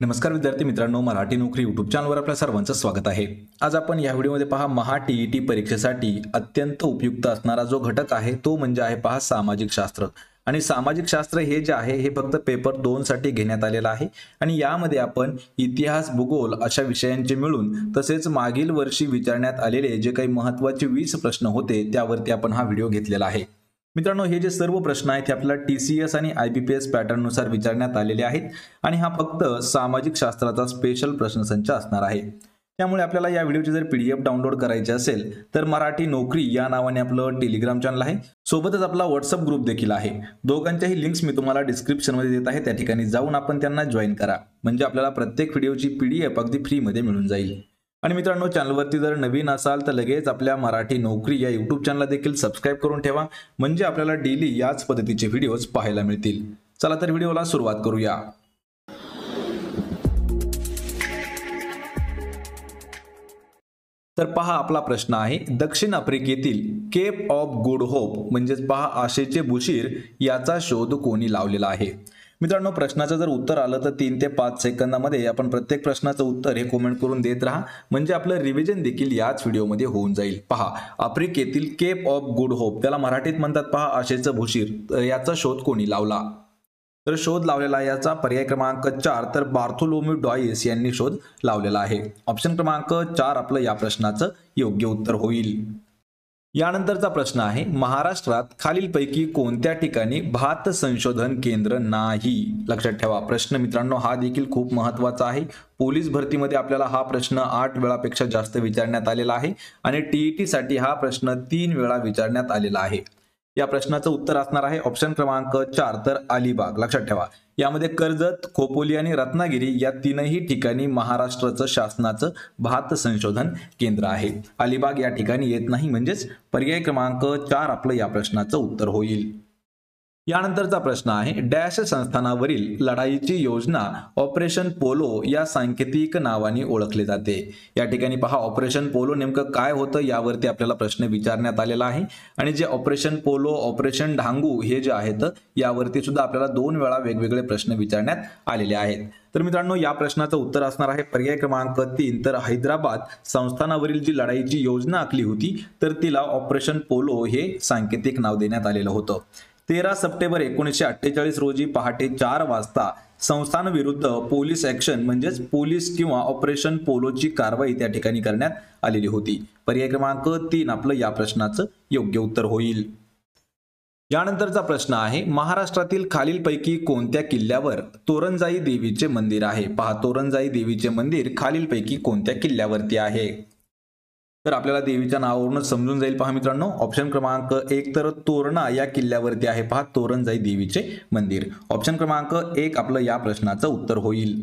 नमस्कार विद्यार्थी मित्रांनो, मराठी नोकरी यूट्यूब चॅनलवर आपल्या सर्वांचं स्वागत आहे। आज आपण या व्हिडिओमध्ये पहा महा टीईटी परीक्षेसाठी अत्यंत उपयुक्त असणारा जो घटक आहे तो म्हणजे आहे पहा सामाजिक शास्त्र। आणि सामाजिक शास्त्र हे जे आहे हे फक्त पेपर 2 साठी घेण्यात आलेला आहे आणि यामध्ये आपण इतिहास, भूगोल अशा विषयांचे मिळून तसेच मागील वर्षी विचारण्यात आलेले जे काही महत्त्वाचे 20 प्रश्न होते त्यावरती आपण हा व्हिडिओ घेतलेला आहे। मित्रांनो, हे जे सर्व प्रश्न आहेत ते आपल्याला टीसीएस आणि आयबीपीएस पॅटर्न नुसार विचारण्यात आलेले आहेत आणि हा फक्त सामाजिक शास्त्राचा स्पेशल प्रश्नसंच असणार आहे। त्यामुळे आपल्याला या व्हिडिओची जर पीडीएफ डाउनलोड करायची असेल तर मराठी नोकरी या नावाने आपलं टेलिग्राम चॅनल आहे, सोबतच आपला व्हॉट्सअप ग्रुप देखील आहे। दोघांच्याही लिंक्स मी तुम्हाला डिस्क्रिप्शन मध्ये देत आहे, त्या ठिकाणी जाऊन आपण त्यांना जॉईन करा, म्हणजे आपल्याला प्रत्येक व्हिडिओची पीडीएफ अगदी फ्री मध्ये मिळून जाईल। आणि मित्रांनो, चॅनलवरती जर नवीन असाल तर लगेच आपल्या मराठी नोकरी या यूट्यूब चॅनलला देखील सबस्क्राइब करून ठेवा, म्हणजे आपल्याला डेली याच पद्धतीचे व्हिडिओज पाहायला मिळतील। चला तर व्हिडिओला सुरुवात करूया। तर पहा, आपला प्रश्न आहे दक्षिण आफ्रिकेतील केप ऑफ गुड होप म्हणजेच पहा आशेचे बुशीर याचा शोध कोणी लावलेला आहे। मित्रांनो, प्रश्नाचं जर उत्तर आलं तर 3 ते 5 सेकंदामध्ये आपण प्रत्येक प्रश्नाचं उत्तर हे कमेंट करून देत राहा, म्हणजे आपलं रिव्हिजन देखील याच व्हिडिओमध्ये होऊन जाईल। पहा, आफ्रिकेतील केप ऑफ गुड होप त्याला मराठीत म्हणतात पहा आशेचं भूशीर, याचा शोध कोणी लावला? तर शोध लावलेला याचा पर्याय क्रमांक 4 तर बार्थोलोम्यू डॉयस यांनी शोध लावलेला आहे। ऑप्शन क्रमांक 4 आपलं या प्रश्नाचं योग्य उत्तर होईल। यानंतरचा प्रश्न आहे महाराष्ट्रात खालीलपैकी कोणत्या ठिकाणी भात संशोधन केंद्र नाही? लक्षात ठेवा, प्रश्न मित्रांनो हा देखील खूप महत्त्वाचा आहे। पोलीस भरतीमध्ये आपल्याला हा प्रश्न 8 वेळापेक्षा जास्त विचारण्यात आलेला आहे आणि टीईटी साठी हा प्रश्न 3 वेळा विचारण्यात आलेला आहे। या प्रश्नाचं उत्तर असणार आहे ऑप्शन क्रमांक 4 तर अलिबाग। लक्षात ठेवा, यामध्ये कर्जत, खोपोली आणि रत्नागिरी या तीनही ठिकाणी महाराष्ट्राचं शासनाचं भात संशोधन केंद्र आहे। अलिबाग या ठिकाणी येत नाही, म्हणजेच पर्याय क्रमांक 4 आपलं या प्रश्नाचं उत्तर होईल। यानंतरचा प्रश्न आहे डॅश संस्थानावरील लढाईची योजना ऑपरेशन पोलो या सांकेतिक नावाने ओळखले जाते। या ठिकाणी पहा, ऑपरेशन पोलो नेमकं काय होतं यावरती आपल्याला प्रश्न विचारण्यात आलेला आहे आणि जे ऑपरेशन पोलो, ऑपरेशन ढांगू हे जे आहेत यावरती सुद्धा आपल्याला 2 वेळा वेगवेगळे प्रश्न विचारण्यात आलेले आहेत। तर मित्रांनो, या प्रश्नाचं उत्तर असणार आहे पर्याय क्रमांक 3 तर हैदराबाद संस्थानावरील जी लढाईची योजना आखली होती तर तिला ऑपरेशन पोलो हे सांकेतिक नाव देण्यात आलेलं होतं। 13 सप्टेंबर 1948 रोजी पहाटे 4 वाजता संस्थान विरुद्ध पोलीस ऍक्शन म्हणजेच पोलीस किंवा ऑपरेशन पोलोची कारवाई त्या ठिकाणी करण्यात आलेली होती। पर्याय क्रमांक 3 आपलं या प्रश्नाचं योग्य उत्तर होईल। यानंतरचा प्रश्न आहे महाराष्ट्रातील खालीलपैकी कोणत्या किल्ल्यावर तोरणजाई देवीचे मंदिर आहे? पहा, तोरणजाई देवीचे मंदिर खालीलपैकी कोणत्या किल्ल्यावरती आहे? तर आपल्याला देवीच्या नावावरूनच समजून जाईल। पहा मित्रांनो, ऑप्शन क्रमांक 1 तर तोरणा या किल्ल्यावरती आहे पहा तोरणजाई देवीचे मंदिर। ऑप्शन क्रमांक 1 आपलं या प्रश्नाचं उत्तर होईल।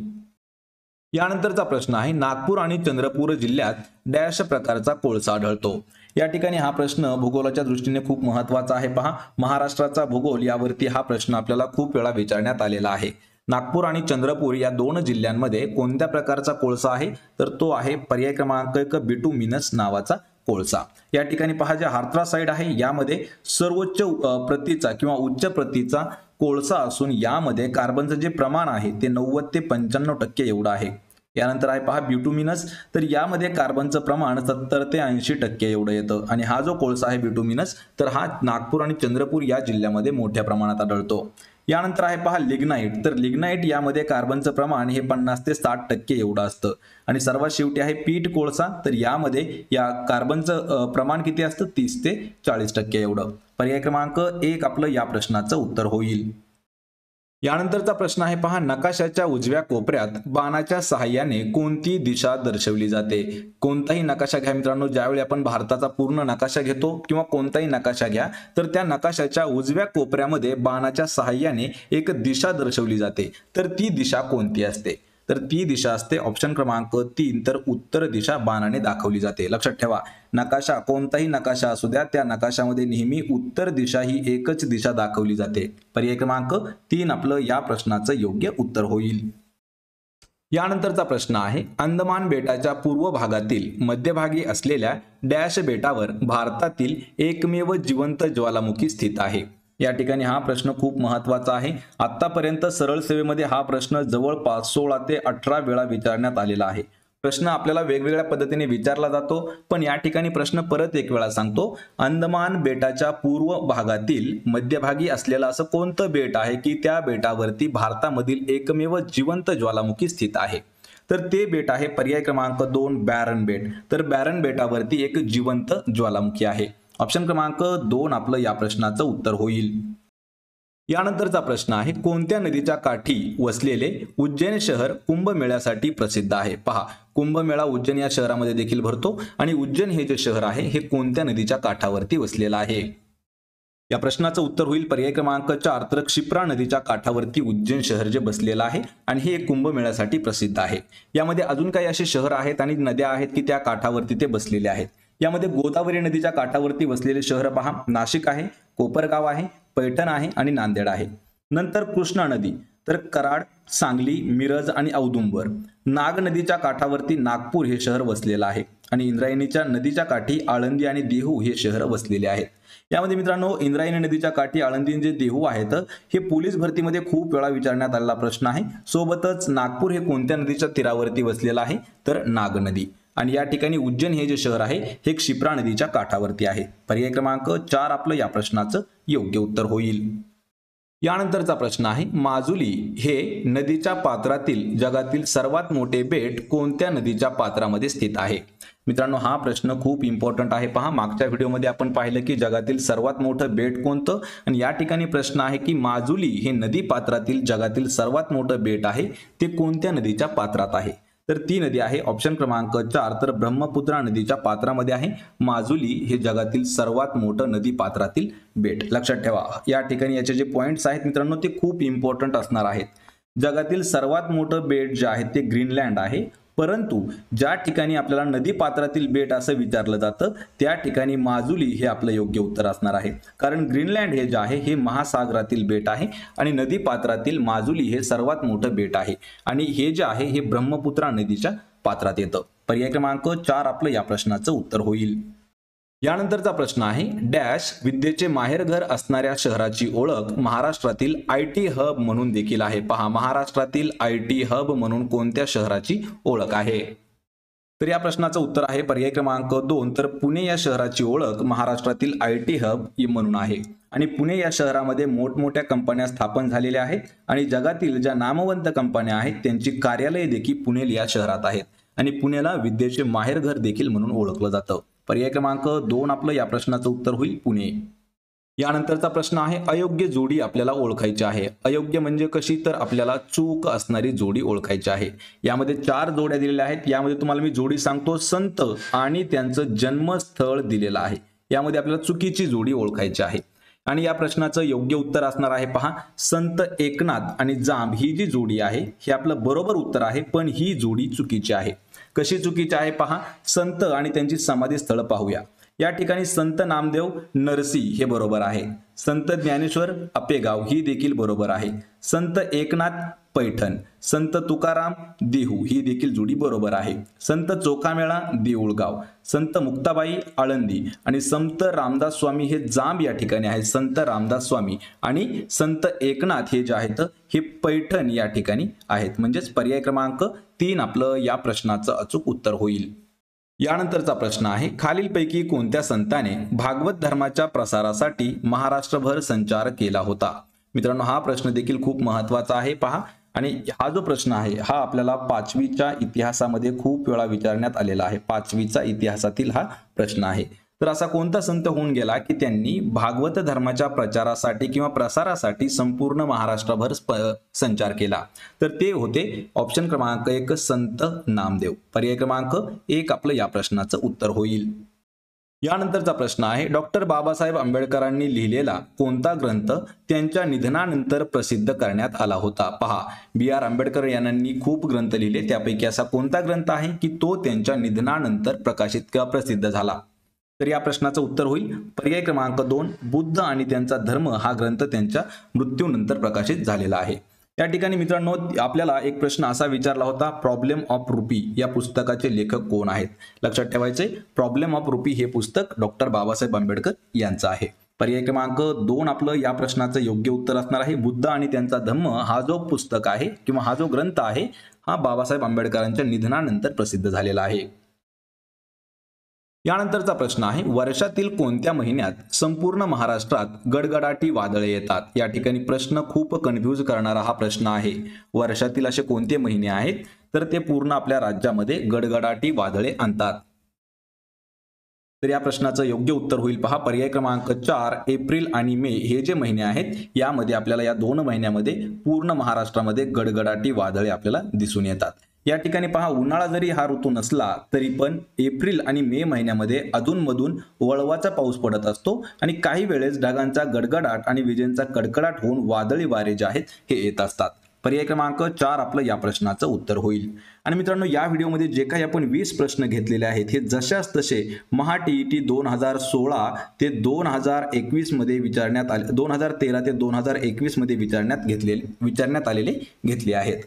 यानंतरचा प्रश्न आहे नागपूर आणि चंद्रपूर जिल्ह्यात डॅश प्रकारचा कोळसा आढळतो। या ठिकाणी हा प्रश्न भूगोलाच्या दृष्टीने खूप महत्त्वाचा आहे। पहा, महाराष्ट्राचा भूगोल यावरती हा प्रश्न आपल्याला खूप वेळा विचारण्यात आलेला आहे। नागपूर आणि चंद्रपूर या 2 जिल्ह्यांमध्ये कोणत्या प्रकारचा कोळसा आहे? तर तो आहे पर्याय क्रमांक 1 बिटुमिनस नावाचा कोळसा। या ठिकाणी पहा, जे हाथरसाईड आहे यामध्ये सर्वोच्च प्रतीचा किंवा उच्च प्रतीचा कोळसा असून यामध्ये कार्बनचं जे प्रमाण आहे ते 90 ते 95% एवढं आहे। यानंतर आहे पहा बिटुमिनस, तर यामध्ये कार्बनचं प्रमाण 70 ते 80% एवढं येतं आणि हा जो कोळसा आहे बिटुमिनस तर हा नागपूर आणि चंद्रपूर या जिल्ह्यामध्ये मोठ्या प्रमाणात आढळतो। यानंतर आहे पहा लिग्नाइट, तर लिग्नाइट यामध्ये कार्बनचं प्रमाण हे 50 ते 60% एवढं असतं आणि सर्वात शेवटी आहे पीठ कोळसा, तर यामध्ये या कार्बनचं प्रमाण किती असतं 30 ते 40% एवढं। पर्याय क्रमांक 1 आपलं या प्रश्नाचं उत्तर होईल। यानंतरचा प्रश्न आहे पहा नकाशाच्या उजव्या कोपऱ्यात बाणाच्या सहाय्याने कोणती दिशा दर्शवली जाते? कोणताही नकाशा घ्या मित्रांनो, ज्यावेळी आपण भारताचा पूर्ण नकाशा घेतो किंवा कोणताही नकाशा घ्या तर त्या नकाशाच्या उजव्या कोपऱ्यामध्ये बाणाच्या सहाय्याने एक दिशा दर्शवली जाते, तर ती दिशा कोणती असते? तर ती दिशा असते ऑप्शन क्रमांक 3 तर उत्तर दिशा बाणाने दाखवली जाते। लक्षात ठेवा, नकाशा कोणताही नकाशा असू द्या त्या नकाशामध्ये नेहमी उत्तर दिशा ही एकच दिशा दाखवली जाते। पर्याय क्रमांक 3 आपलं या प्रश्नाचं योग्य उत्तर होईल। यानंतरचा प्रश्न आहे अंदमान बेटाच्या पूर्व भागातील मध्यभागी असलेल्या डॅश बेटावर भारतातील एकमेव जिवंत ज्वालामुखी स्थित आहे। या ठिकाणी हा प्रश्न खूप महत्त्वाचा आहे। आतापर्यंत सरळ सेवेमध्ये हा प्रश्न जवळपास 16 ते 18 वेळा विचारण्यात आलेला आहे। प्रश्न आपल्याला वेगवेगळ्या पद्धतीने विचारला जातो, पण या ठिकाणी प्रश्न परत एक वेळा सांगतो, अंदमान बेटाच्या पूर्व भागातील मध्यभागी असलेलं असं कोणतं बेट आहे की त्या बेटावरती भारतामधील एकमेव जिवंत ज्वालामुखी स्थित आहे? तर ते बेट आहे पर्याय क्रमांक 2 बॅरन बेट। तर बॅरन बेटावरती एक जिवंत ज्वालामुखी आहे। ऑप्शन क्रमांक 2 आपलं या प्रश्नाचं उत्तर होईल। यानंतरचा प्रश्न आहे, कोणत्या नदीच्या काठी वसलेले उज्जैन शहर कुंभमेळ्यासाठी प्रसिद्ध आहे? पहा, कुंभमेळा उज्जैन या शहरामध्ये देखील भरतो आणि उज्जैन हे जे शहर आहे हे कोणत्या नदीच्या काठावरती वसलेलं आहे? या प्रश्नाचं उत्तर होईल पर्याय क्रमांक 4 तर क्षिप्रा नदीच्या काठावरती उज्जैन शहर जे बसलेलं आहे आणि हे कुंभमेळ्यासाठी प्रसिद्ध आहे। यामध्ये अजून काही असे शहर आहेत आणि नद्या आहेत की त्या काठावरती ते बसलेले आहेत। यामध्ये गोदावरी नदीच्या काठावरती वसलेले शहर पहा, नाशिक आहे, कोपरगाव आहे, पैठण आहे आणि नांदेड आहे। नंतर कृष्णा नदी तर कराड, सांगली, मिरज आणि औदुंबर। नाग नदीच्या काठावरती नागपूर हे शहर वसलेलं आहे आणि इंद्रायणीच्या नदीच्या काठी आळंदी आणि देहू हे शहर वसलेले आहेत। यामध्ये मित्रांनो, इंद्रायणी नदीच्या काठी आळंदी जे देहू आहेत हे पोलीस भरतीमध्ये खूप वेळा विचारण्यात आलेला प्रश्न आहे। सोबतच नागपूर हे कोणत्या नदीच्या तीरावरती वसलेलं आहे? तर नाग नदी। आणि या ठिकाणी उज्जैन हे जे शहर आहे हे क्षिप्रा नदीच्या काठावरती आहे। पर्याय क्रमांक 4 आपलं या प्रश्नाचं योग्य उत्तर होईल। यानंतरचा प्रश्न आहे, माजुली हे नदीच्या पात्रातील जगातील सर्वात मोठे बेट कोणत्या नदीच्या पात्रामध्ये स्थित आहे? मित्रांनो, हा प्रश्न खूप इम्पॉर्टंट आहे। पहा, मागच्या व्हिडिओमध्ये आपण पाहिलं की जगातील सर्वात मोठं बेट कोणतं, आणि या ठिकाणी प्रश्न आहे की माजुली हे नदी पात्रातील जगातील सर्वात मोठं बेट आहे ते कोणत्या नदीच्या पात्रात आहे? तर ती नदी आहे ऑप्शन क्रमांक 4 तर ब्रह्मपुत्रा नदीच्या पात्रामध्ये आहे माजुली हे जगातील सर्वात मोठं नदी पात्रातील बेट। लक्षात ठेवा, या ठिकाणी याचे जे पॉइंट्स आहेत मित्रांनो ते खूप इम्पॉर्टंट असणार आहेत। जगातील सर्वात मोठं बेट जे आहे ते ग्रीनलँड आहे, परंतु ज्या ठिकाणी आपल्याला नदी पात्रातील बेट असं विचारलं जातं त्या ठिकाणी माजुली हे आपलं योग्य उत्तर असणार आहे। कारण ग्रीनलँड हे जे आहे हे महासागरातील बेट आहे आणि नदी पात्रातील माजुली हे सर्वात मोठं बेट आहे आणि हे जे आहे हे ब्रह्मपुत्रा नदीच्या पात्रात येतं। पर्याय क्रमांक 4 आपलं या प्रश्नाचं उत्तर होईल। यानंतरचा प्रश्न आहे, डॅश विद्येचे माहेरघर असणाऱ्या शहराची ओळख महाराष्ट्रातील IT हब म्हणून देखील आहे। पहा, महाराष्ट्रातील IT हब म्हणून कोणत्या शहराची ओळख आहे? तर या प्रश्नाचं उत्तर आहे पर्याय क्रमांक 2 तर पुणे या शहराची ओळख महाराष्ट्रातील IT हब म्हणून आहे आणि पुणे या शहरामध्ये मोठमोठ्या कंपन्या स्थापन झालेल्या आहेत आणि जगातील ज्या नामवंत कंपन्या आहेत त्यांची कार्यालये देखील पुणे या शहरात आहेत आणि पुण्याला विद्येचे माहेरघर देखील म्हणून ओळखलं जातं। पर्याय क्रमांक 2 आपलं या प्रश्नाचं उत्तर होईल पुणे। यानंतरचा प्रश्न आहे, अयोग्य जोडी आपल्याला ओळखायची आहे। अयोग्य म्हणजे कशी? तर आपल्याला चूक असणारी जोडी ओळखायची आहे। यामध्ये 4 जोड्या दिलेल्या आहेत। यामध्ये तुम्हाला मी जोडी सांगतो, संत आणि त्यांचं जन्मस्थळ दिलेलं आहे। यामध्ये आपल्याला चुकीची जोडी ओळखायची आहे आणि या प्रश्नाचं योग्य उत्तर असणार आहे पहा, संत एकनाथ आणि जांब ही जी जोडी आहे हे आपलं बरोबर उत्तर आहे, पण ही जोडी चुकीची आहे। कशी चुकीची आहे पहा, संत आणि त्यांची समाधी स्थळ पाहूया। या ठिकाणी संत नामदेव नरसी हे बरोबर आहे, संत ज्ञानेश्वर अपेगाव ही देखील बरोबर आहे, संत एकनाथ पैठण, संत तुकाराम देहू ही देखील जोडी बरोबर आहे, संत चोखामेळा देऊळगाव, संत मुक्ताबाई आळंदी आणि संत रामदास स्वामी हे जांब या ठिकाणी आहे, संत रामदास स्वामी आणि संत एकनाथ हे जे आहेत हे पैठण या ठिकाणी आहेत। म्हणजेच पर्याय क्रमांक 3 आपलं या प्रश्नाचं अचूक उत्तर होईल। यानंतरचा प्रश्न आहे, खालीलपैकी कोणत्या संताने भागवत धर्माच्या प्रसारासाठी महाराष्ट्रभर संचार केला होता? मित्रांनो, हा प्रश्न देखील खूप महत्त्वाचा आहे पहा, आणि हा जो प्रश्न आहे हा आपल्याला 5वीच्या इतिहासामध्ये खूप वेळा विचारण्यात आलेला आहे। 5वीचा इतिहासातील हा प्रश्न आहे। तर असा कोणता संत होऊन गेला की त्यांनी भागवत धर्माच्या प्रचारासाठी किंवा प्रसारासाठी संपूर्ण महाराष्ट्रभर संचार केला? तर ते होते ऑप्शन क्रमांक 1 संत नामदेव। पर्याय क्रमांक 1 आपलं या प्रश्नाचं उत्तर होईल। यानंतरचा प्रश्न आहे, डॉक्टर बाबासाहेब आंबेडकरांनी लिहिलेला कोणता ग्रंथ त्यांच्या निधनानंतर प्रसिद्ध करण्यात आला होता? पहा, BR आंबेडकर यांनी खूप ग्रंथ लिहिले, त्यापैकी असा कोणता ग्रंथ आहे की तो त्यांच्या निधनानंतर प्रकाशित किंवा प्रसिद्ध झाला? तर या प्रश्नाचं उत्तर होईल पर्याय क्रमांक 2 बुद्ध आणि त्यांचा धर्म हा ग्रंथ त्यांच्या मृत्यूनंतर प्रकाशित झालेला आहे। या ठिकाणी मित्रांनो आपल्याला एक प्रश्न असा विचारला होता, प्रॉब्लेम ऑफ रुपी या पुस्तकाचे लेखक कोण आहेत? लक्षात ठेवायचे, प्रॉब्लेम ऑफ रुपी हे पुस्तक डॉक्टर बाबासाहेब आंबेडकर यांचं आहे। पर्याय क्रमांक 2 आपलं या प्रश्नाचं योग्य उत्तर असणार आहे. बुद्ध आणि त्यांचा धम्म हा जो पुस्तक आहे किंवा हा जो ग्रंथ आहे हा बाबासाहेब आंबेडकरांच्या निधनानंतर प्रसिद्ध झालेला आहे. यानंतरचा प्रश्न आहे, वर्षातील कोणत्या महिन्यात संपूर्ण महाराष्ट्रात गडगडाटी वादळे येतात? या ठिकाणी प्रश्न खूप कन्फ्यूज करणारा हा प्रश्न आहे. वर्षातील असे कोणते महिने आहेत तर ते पूर्ण आपल्या राज्यामध्ये गडगडाटी वादळे आणतात. तर या प्रश्नाचं योग्य उत्तर होईल पहा पर्याय क्रमांक 4 एप्रिल आणि मे हे जे महिने आहेत यामध्ये आपल्याला या 2 महिन्यामध्ये पूर्ण महाराष्ट्रामध्ये गडगडाटी वादळे आपल्याला दिसून येतात. या ठिकाणी पहा उन्हाळा जरी हा ऋतू नसला तरी पण एप्रिल आणि मे महिन्यामध्ये अधूनमधून वळवाचा पाऊस पडत असतो आणि काही वेळेस ढगांचा गडगडाट आणि विजेंचा कडकडाट होऊन वादळी वारे जे आहेत हे येत असतात. पर्याय क्रमांक 4 आपलं या प्रश्नाचं उत्तर होईल. आणि मित्रांनो या व्हिडिओमध्ये जे काही आपण 20 प्रश्न घेतलेले आहेत हे जशाच तसे महा टीईटी 2016 ते 2021 मध्ये विचारण्यात आले 2013 ते 2021 मध्ये विचारण्यात आलेले घेतले आहेत.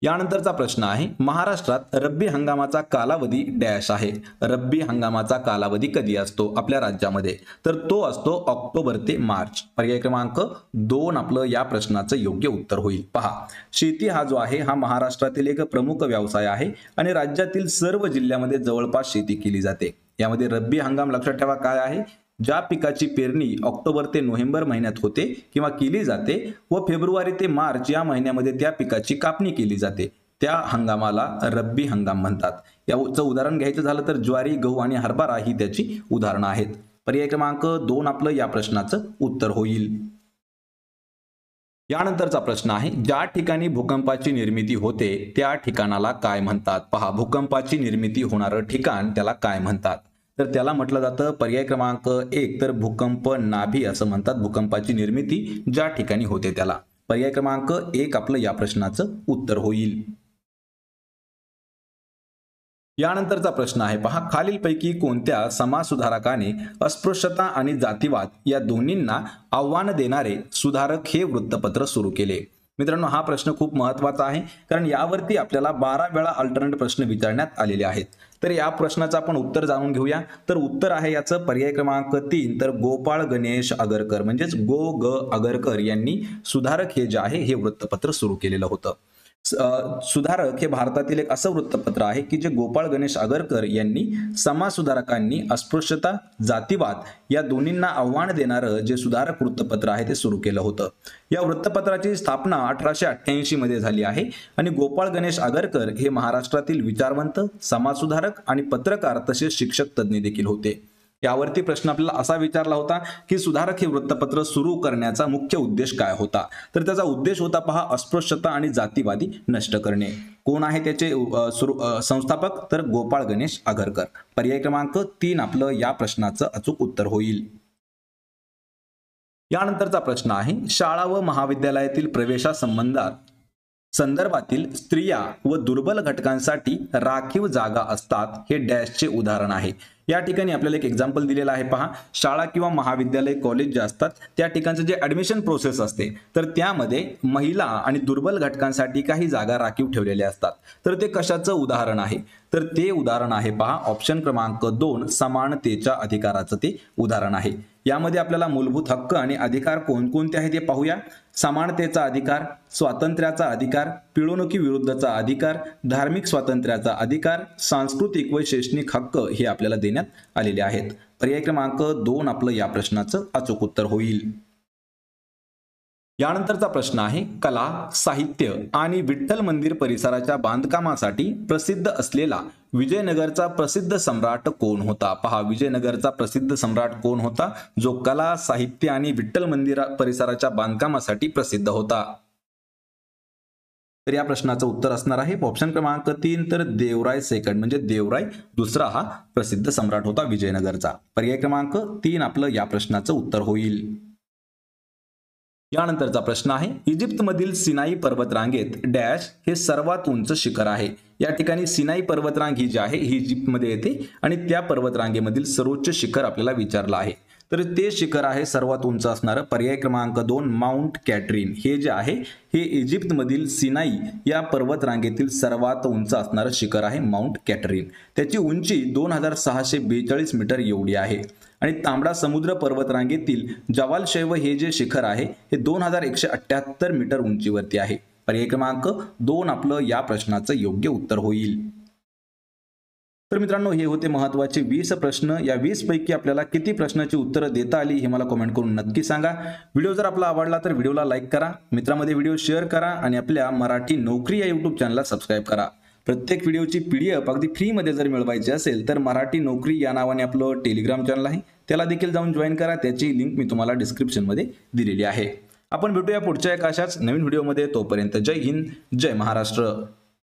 यानंतरचा प्रश्न आहे, महाराष्ट्रात रब्बी हंगामाचा कालावधी डॅश आहे. रब्बी हंगामाचा कालावधी कधी असतो आपल्या राज्यामध्ये? तर तो असतो ऑक्टोबर ते मार्च. पर्याय क्रमांक 2 आपलं या प्रश्नाचं योग्य उत्तर होईल. पहा शेती हा जो आहे हा महाराष्ट्रातील एक प्रमुख व्यवसाय आहे आणि राज्यातील सर्व जिल्ह्यामध्ये जवळपास शेती केली जाते. यामध्ये रब्बी हंगाम लक्षात ठेवा काय आहे, ज्या पिकाची पेरणी ऑक्टोबर ते नोव्हेंबर महिन्यात होते किंवा केली जाते व फेब्रुवारी ते मार्च या महिन्यामध्ये त्या पिकाची कापणी केली जाते त्या हंगामाला रब्बी हंगाम म्हणतात. याचं उदाहरण घ्यायचं झालं तर ज्वारी, गहू आणि हरभरा ही त्याची उदाहरणं आहेत. पर्याय क्रमांक 2 आपलं या प्रश्नाचं उत्तर होईल. यानंतरचा प्रश्न आहे, ज्या ठिकाणी भूकंपाची निर्मिती होते त्या ठिकाणाला काय म्हणतात? पहा भूकंपाची निर्मिती होणारं ठिकाण त्याला काय म्हणतात? तर त्याला म्हटलं जातं पर्याय क्रमांक 1 तर भूकंप नाभी असं म्हणतात. भूकंपाची निर्मिती ज्या ठिकाणी होते त्याला. पर्याय क्रमांक 1 आपलं या प्रश्नाचं उत्तर होईल. यानंतरचा प्रश्न आहे पहा, खालीलपैकी कोणत्या समाजसुधारकाने अस्पृश्यता आणि जातीवाद या दोन्हींना आव्हान देणारे सुधारक हे वृत्तपत्र सुरू केले? मित्रांनो हा प्रश्न खूप महत्त्वाचा आहे कारण यावरती आपल्याला 12 वेळा अल्टरनेट प्रश्न विचारण्यात आलेले आहेत. तर या प्रश्नाचं आपण उत्तर जाणून घेऊया. तर उत्तर आहे याचं पर्याय क्रमांक 3 तर गोपाळ गणेश आगरकर म्हणजेच आगरकर यांनी सुधारक हे जे आहे हे वृत्तपत्र सुरू केलेलं होतं. सुधारक हे भारतातील एक असं वृत्तपत्र आहे की जे गोपाळ गणेश आगरकर यांनी समाजसुधारकांनी अस्पृश्यता जातीवाद या दोन्हींना आव्हान देणारं जे सुधारक वृत्तपत्र आहे ते सुरू केलं होतं. या वृत्तपत्राची स्थापना 1888 मध्ये झाली आहे आणि गोपाळ गणेश आगरकर हे महाराष्ट्रातील विचारवंत, समाजसुधारक आणि पत्रकार तसेच शिक्षक तज्ज्ञ देखील होते. यावरती प्रश्न आपल्याला असा विचारला होता की सुधारक हे वृत्तपत्र सुरू करण्याचा मुख्य उद्देश काय होता? तर त्याचा उद्देश होता पहा अस्पृश्यता आणि जातीवादी नष्ट करणे. कोण आहे त्याचे संस्थापक? तर गोपाळ गणेश आगरकर. पर्याय क्रमांक 3 आपलं या प्रश्नाचं अचूक उत्तर होईल. यानंतरचा प्रश्न आहे, शाळा व महाविद्यालयातील संदर्भातील स्त्रिया व दुर्बल घटकांसाठी राखीव जागा असतात हे डॅशचे उदाहरण आहे. या ठिकाणी आपल्याला एक एक्झाम्पल दिलेला आहे पहा, शाळा किंवा महाविद्यालय कॉलेज जे असतात त्या ठिकाणचं जे ऍडमिशन प्रोसेस असते तर त्यामध्ये महिला आणि दुर्बल घटकांसाठी काही जागा राखीव ठेवलेल्या असतात. तर ते कशाचं उदाहरण आहे? तर ते उदाहरण आहे पहा ऑप्शन क्रमांक 2 समानतेच्या अधिकाराचं ते उदाहरण आहे. यामध्ये आपल्याला मूलभूत हक्क आणि अधिकार कोणकोणते आहेत ते पाहूया. समानतेचा अधिकार, स्वातंत्र्याचा अधिकार, पिळवणुकी विरुद्धचा अधिकार, धार्मिक स्वातंत्र्याचा अधिकार, सांस्कृतिक व शैक्षणिक हक्क हे आपल्याला देण्यात आलेले आहेत. पर्याय क्रमांक 2 आपलं या प्रश्नाचं अचूक उत्तर होईल. यानंतरचा प्रश्न आहे, कला, साहित्य आणि विठ्ठल मंदिर परिसराच्या बांधकामासाठी प्रसिद्ध असलेला विजयनगरचा प्रसिद्ध सम्राट कोण होता? पहा विजयनगरचा प्रसिद्ध सम्राट कोण होता जो कला, साहित्य आणि विठ्ठल मंदिर परिसराच्या बांधकामासाठी प्रसिद्ध होता? तर या प्रश्नाचं उत्तर असणार आहे ऑप्शन क्रमांक 3 तर देवराय सेकंड म्हणजे देवराय दुसरा हा प्रसिद्ध सम्राट होता विजयनगरचा. पर्याय क्रमांक 3 आपलं या प्रश्नाचं उत्तर होईल. यानंतरचा प्रश्न आहे, इजिप्तमधील सिनाई पर्वतरांगेत डॅश हे सर्वात उंच शिखर आहे. या ठिकाणी सिनाई पर्वतरांग ही जी आहे ही इजिप्तमध्ये येते आणि त्या पर्वतरांगेमधील सर्वोच्च शिखर आपल्याला विचारलं आहे. तर ते शिखर आहे सर्वात उंच असणारं पर्याय क्रमांक 2 माउंट कॅटरीन. हे जे आहे हे इजिप्तमधील सिनाई या पर्वतरांगेतील सर्वात उंच असणारं शिखर आहे माउंट कॅटरीन. त्याची उंची 2642 मीटर एवढी आहे आणि तांबडा समुद्र पर्वतरांगेतील जवाल शैव हे जे शिखर आहे हे 2178 मीटर उंचीवरती आहे। पर्याय क्रमांक 2 आपलं या प्रश्नाचं योग्य उत्तर होईल। तर मित्रांनो, हे होते महत्त्वाचे 20 प्रश्न। या 20 पैकी आपल्याला किती प्रश्नाची उत्तरं देता आली हे मला कमेंट करून नक्की सांगा। व्हिडिओ जर आपला आवडला तर व्हिडिओला लाईक करा, मित्रांमध्ये व्हिडिओ शेअर करा आणि आपल्या मराठी नोकरी या YouTube चॅनलला सबस्क्राईब करा। प्रत्येक व्हिडिओची PDF अगदी फ्रीमध्ये जर मिळवायची असेल तर मराठी नोकरी या नावाने आपलं टेलिग्राम चॅनल आहे, त्याला देखील जाऊन जॉईन करा। त्याची लिंक मी तुम्हाला डिस्क्रिप्शनमध्ये दिलेली आहे। आपण भेटूया पुढच्या एका अशाच नवीन व्हिडिओमध्ये। तोपर्यंत जय हिंद, जय महाराष्ट्र।